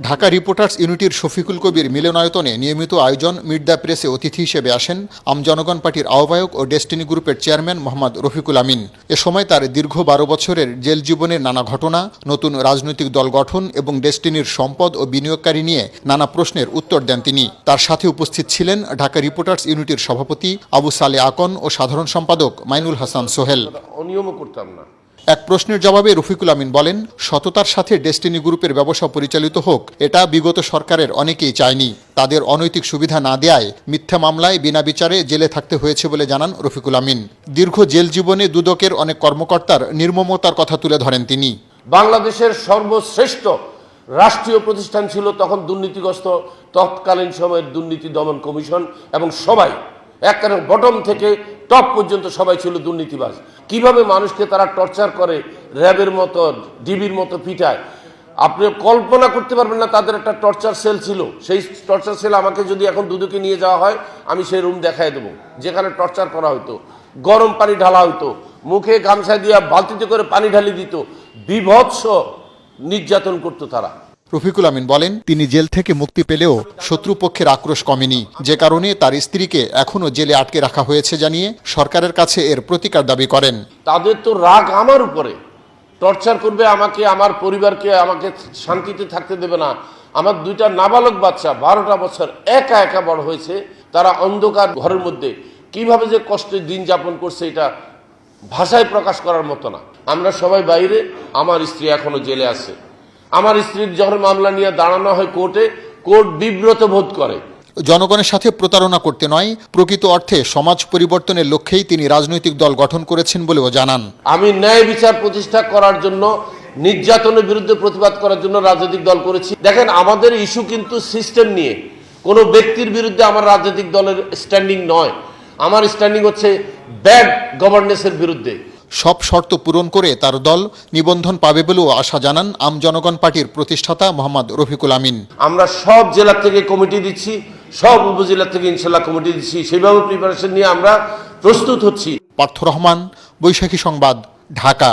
Dhaka reporters ইউনিটির Shafiqul কবির মিলনায়তনে নিয়মিত আয়োজন মিট দ্য প্রেসে অতিথি হিসেবে আসেন আমজনগণ পার্টির আহ্বায়ক ও ডেস্টিনি গ্রুপের চেয়ারম্যান মোহাম্মদ রফিকুল আমিন। এ সময় তার দীর্ঘ 12 বছরের জেল জীবনের নানা ঘটনা, নতুন রাজনৈতিক দল গঠন এবং ডেস্টিনির সম্পদ ও বিনিয়োগকারী নিয়ে নানা প্রশ্নের উত্তর দেন তিনি। তার সাথে উপস্থিত ছিলেন ঢাকা রিপোর্টার্স ইউনিটির সভাপতি আবু সালে আকন ও সাধারণ সম্পাদক মাইনুল হাসান সোহেল। অনিয়মও করতাম না। এক প্রশ্নের জবাবে রফিকুল আমিন বলেন, সততার সাথে ডেস্টিনি গ্রুপের ব্যবসা পরিচালিত হোক, এটা বিগত সরকারের অনেকেই চায়নি। তাদের অনৈতিক সুবিধা না দেয়ায় মিথ্যা মামলায় বিনা বিচারে জেলে থাকতে হয়েছে বলে জানান রফিকুল আমিন। দীর্ঘ জেল জীবনে দুদকের অনেক কর্মকর্তার নির্মমতার কথা তুলে ধরেন তিনি। বাংলাদেশের সর্বশ্রেষ্ঠ রাষ্ট্রীয় প্রতিষ্ঠান ছিল তখন দুর্নীতিগ্রস্ত তৎকালীন সময়ের দুর্নীতি দমন কমিশন, এবং সবাই একবারে বটম থেকে টপ পর্যন্ত সবাই ছিল দুর্নীতিবাজ। কিভাবে মানুষকে তারা টর্চার করে, র্যাবের মতো ডিবির মতো পিটায়, আপনি কল্পনা করতে পারবেন না। তাদের একটা টর্চার সেল ছিল, সেই টর্চার সেল আমাকে যদি এখন দুদকে নিয়ে যাওয়া হয়, আমি সেই রুম দেখাই দেবো যেখানে টর্চার করা হতো। গরম পানি ঢালা হতো, মুখে গামছা দিয়ে বালতিতে করে পানি ঢালি দিত, বিভৎস নির্যাতন করতো তারা। রফিকুল আমিন বলেন, তিনি জেল থেকে মুক্তি পেলেও শত্রুপক্ষের আক্রোশ কমেনি, যে কারণে তার স্ত্রীকে এখনও জেলে আটকে রাখা হয়েছে জানিয়ে সরকারের কাছে এর প্রতিকার দাবি করেন। তাদের তো রাগ আমার উপরে, টর্চার করবে আমাকে, আমার পরিবারকে, আমাকে শান্তিতে থাকতে দেবে না। আমার 2টা নাবালক বাচ্চা 12টা বছর একা একা বড় হয়েছে, তারা অন্ধকার ঘরের মধ্যে কিভাবে যে কষ্টে দিন যাপন করছে, এটা ভাষায় প্রকাশ করার মতো না। আমরা সবাই বাইরে, আমার স্ত্রী এখনো জেলে আছে। আমার স্ত্রীর যখন মামলা নিয়ে দাঁড়ানো হয় কোর্টে, কোর্ট বিব্রত বোধ করে। জনগণের সাথে প্রতারণা করতে নয়, প্রকৃত অর্থে সমাজ পরিবর্তনের লক্ষ্যেই তিনি রাজনৈতিক দল গঠন করেছেন বলেও জানান। আমি ন্যায় বিচার প্রতিষ্ঠা করার জন্য, নির্যাতনের বিরুদ্ধে প্রতিবাদ করার জন্য রাজনৈতিক দল করেছি। দেখেন, আমাদের ইস্যু কিন্তু সিস্টেম নিয়ে, কোনো ব্যক্তির বিরুদ্ধে আমার রাজনৈতিক দলের স্ট্যান্ডিং নয়। আমার স্ট্যান্ডিং হচ্ছে ব্যাড গভর্নেন্সের বিরুদ্ধে। সব শর্ত পূরণ করে তার দল নিবন্ধন পাবে বলেও আশা জানান আমজনগণ পার্টির প্রতিষ্ঠাতা মোহাম্মদ রফিকুল আমিন। আমরা সব জেলা থেকে কমিটি দিচ্ছি, সব উপজেলা থেকে ইনশাল্লাহ কমিটি দিচ্ছি, সেইভাবে প্রিপারেশন নিয়ে আমরা প্রস্তুত হচ্ছি। পার্থ রহমান, বৈশাখী সংবাদ, ঢাকা।